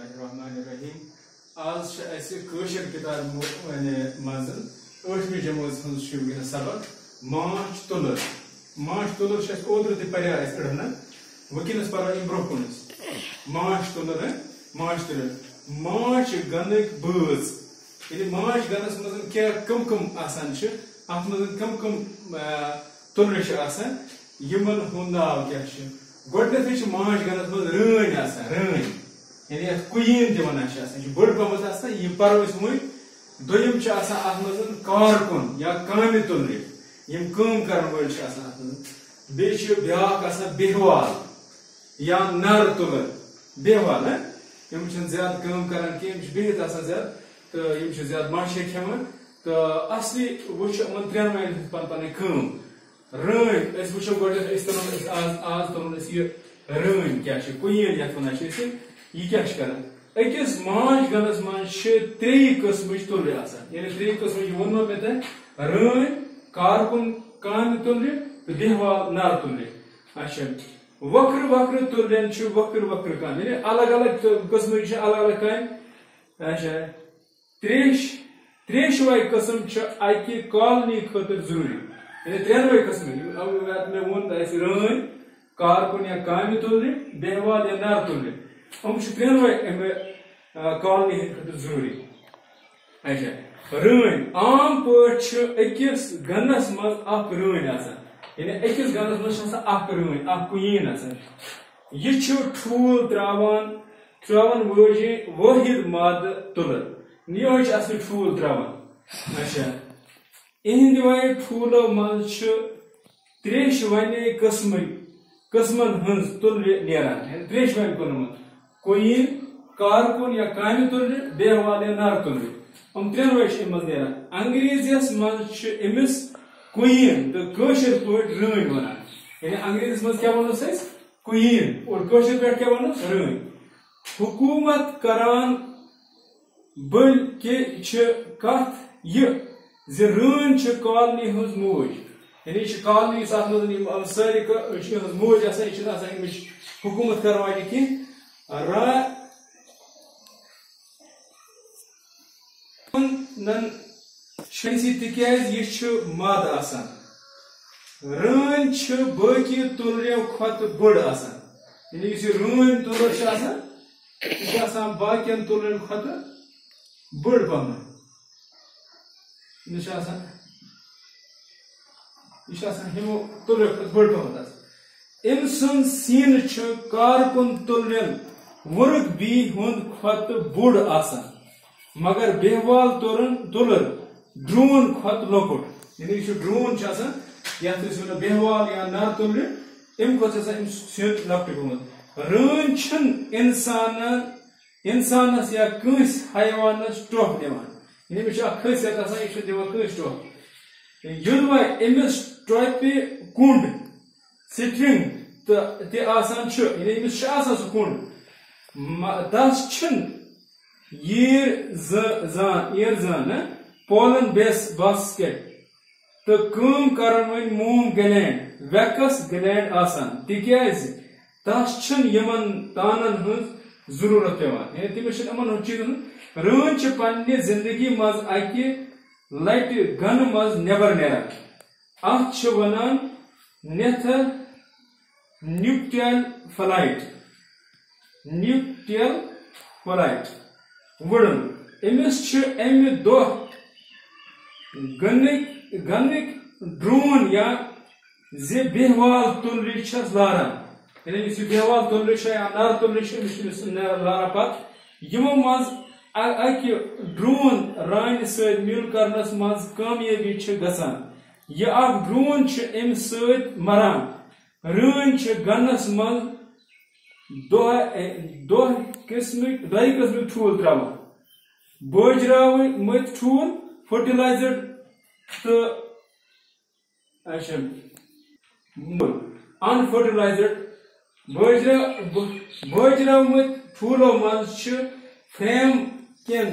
Bismillahirrahmanirrahim. آز اسہ کٲشِر کِتاب منٛز 8مہِ جمٲژ ہُنٛد چھُ وٕنکیٚنس سبق ماچھ تُلر. ماچھ تُلر چھُ اَسہِ اوترٕ تہِ پَریو اَسہِ أڑہن وٕنکیٚنس پَرو اَمہِ برونٛہہ کُن أسۍ ماچھ تُلر. ماچھ تُلر ماچھ گنٕکۍ بٲژ. ییٚلہِ ماچھ گنس منٛز کیٛاہ کٕم آسان چھِ اَتھ منٛز کٕم تُلرِ چھِ آسان یِمن ہُنٛد ناو کیٛاہ چھُ. گۄڈٕنیتھٕے چھِ ماچھ گنس منٛز رٲنۍ آسان. رٲنۍ یعنی اتھ قُیٖن تہِ ونان چھِ آسان یہِ چھِ بٔڑ پہمتھ آسان یہِ پرو أسۍ وۄنۍ. دوٚیِم چھِ آسان اتھ منٛز کارکُن یا کامہِ تُلرِ یِم کٲم کرن وٲلۍ چھِ آسان اتھ منٛز. بیٚیہِ چھِ بیاکھ آسان بیہوال یا نر تُلر. بیہوال یِم چھِنہٕ زیادٕ کٲم کران کینٛہہ یِم چھِ بِہِتھ آسان زیادٕ تہٕ یِم چھِ زیادٕ ماچھے کھٮ۪وان تہٕ اصلی وٕچھ یِمن ترٛٮ۪ن وَنہِ ہٕنٛز پنٕنۍ پنٕنۍ کٲم. رٲنۍ أسۍ وٕچھو گۄڈٕنیتھ أسۍ تُلو آز تُلو أسۍ یہِ رٲنۍ کیٛاہ چھِ قُیٖن یتھ ونان چھِ أسۍ. یہ کیا کران أکِس ماچھ گنس منٛز چھِ ترٛیٚیہِ قٕسمٕچ تُلرِ آسان. یعنی ترٛیٚیہِ قٕسمٕچ یہِ ووٚنمو مےٚ تۄہہِ رٲنۍ کارکُن کامہِ تُلرِ تہٕ بیہوال نر تُلرِ. اچھا وکھرٕ وکھرٕ تُلرٮ۪ن چھِ وکھرٕ وکھرٕ کامہِ یعنی الگ الگ قٕسمٕچ چھِ الگ الگ کامہِ. اچھا ترٛیشوے قٕسم چھِ اکہِ کالنی خٲطرٕ ضروٗری. یعنی ترٛٮ۪نوے قٕسمٕکۍ مےٚ ووٚن اسہِ رٲنۍ کارکُن یا کامہِ تُلرِ بیہوال یا نر تُلرِ یِم چھِ ترٛٮ۪نوے امہِ کالنی ہٕنٛدِ خٲطرٕ ضروٗری. اچھا رٲنۍ عام پٲٹھۍ چھِ أکِس گنس منٛز اکھ رٲنۍ آسان. یعنی أکِس گنس منٛز چھِ آسان اکھ رٲنۍ اکھ قُیٖن آسان. یہِ چھُ ٹھوٗل تراوان وٲحد مادٕ تُلر. یِہوے چھِ اصلی ٹھوٗل تراوان. اچھا اِہنٛدِ وَے ٹھوٗلو منٛز چھِ ترٛیشوَنے قٕسمن ہٕنٛز تُلرِ نیران. ترٛیشوَنہِ کُنہٕ منٛز قُیٖن کارکُن یا کامہِ تُلرِ بیہوال یا نر تُلرِ یِم ترٛٮ۪نوَے چھِ اَمہِ منٛز نیران. انگریٖزیس منٛز چھِ أمِس قُیٖن تہٕ کٲشِر پٲٹھۍ رٲنۍ ونان. یعنی انگریٖزیس منٛز کیٛاہ ونوس أسۍ قُیٖن اور کٲشِر پٲٹھۍ کیٛاہ ونوس رٲنۍ. حکوٗمت کران بٔلکہِ چھِ کتھ یہِ زِ رٲنۍ چھِ کالنی ہٕنٛز موج. یعنی یہِ چھِ کالنی یُس اتھ منٛز یِم سٲری چھِ یِہٕنٛز موج آسان یہِ چھِنہٕ آسان اَمِچ حکوٗمت کرن واجیٚنۍ کینٛہہ. تِکیازِ یہِ چھُ مادٕ آسان. رٲنۍ چھِ باقٕے تُلرٮ۪و کھۄتہٕ بٔڑ آسان. یعنی یُس یہِ رٲنۍ تُلر چھِ آسان یہِ چھِ آسان باقین تُلرٮ۪ن کھۄتہٕ بٔڑ پہمتھ. یہِ چھِ آسان ہِمو تُلرٮ۪و کھۄتہٕ بٔڑ پہمتھ آسان. أمۍ سُنٛد سیٖنہٕ چھُ کارکُن تُلرٮ۪ن ؤرٕک بی ہُنٛد کھۄتہٕ بوٚڑ آسان مگر بیہوال تُلر ڈرٛوٗن کھۄتہٕ لۄکُٹ. یعنی یہِ چھُ ڈرٛوٗن چھُ آسان یتھ أسۍ ونو بیہوال یا نر تُلرِ اَمہِ کھۄتہٕ چھُ آسان أمِس سیُن لۄکٹُے پہمتھ. رٲنۍ چھِنہٕ انسانس یا کٲنٛسہِ حیوانس ٹۄپھ دِوان. یعنی أمِس چھِ اکھ خٲصیت آسان یہِ چھُنہٕ دِوان کٲنٛسہِ ٹۄپھ. یوٚدوے أمِس ٹۄپہِ کُنٛڈ سٹرنگ تہِ آسان چھُ. یعنی أمِس چھُ آسان سُہ کُنٛڈ تس چھِنہٕ یٖر زان پولن باسکیٹ تہٕ کٲم کرن وٲلۍ موم گلینڈ ویکس گلینڈ آسان تِکیازِ تس چھِنہٕ یِمن تانن ہٕنٛز ضروٗرت پیوان. یعنی تٔمِس چھِنہٕ یِمن ہُنٛد چیٖزن ہٕنٛز. رٲنۍ چھِ پننہِ زندگی منٛز اکہِ لٹہِ گنہٕ منٛز نٮ۪بر نیران. اتھ چھِ ونان نیوکٹیل فلائٹ وُڑن. أمِس چھِ اَمہِ دۄہ گنٕکۍ ڈرٛوٗن یا زِ بیہوال تُلرِ چھس لاران. یعنی یُس یہِ بیہوال تُلرِ چھِ یا نر تُلرِ چھِ أمِس چھِ لاران پتہٕ. یِمو منٛز اکہِ ڈرٛوٗن رانہِ سۭتۍ میل کرنس منٛز کامیٲبی چھِ گژھان. یہِ اکھ ڈرٛوٗن چھُ اَمہِ سۭتۍ مران. رٲنۍ چھِ گنس منٛز دۄیہِ قٕسمٕکۍ ٹھوٗل تراوان. بٲجراومٕتۍ ٹھوٗل فرٹیلایزڈ تہٕ ان فرٹیلایزڈ. بٲجراومٕتۍ ٹھوٗلو منٛز چھِ فریم کٮ۪ن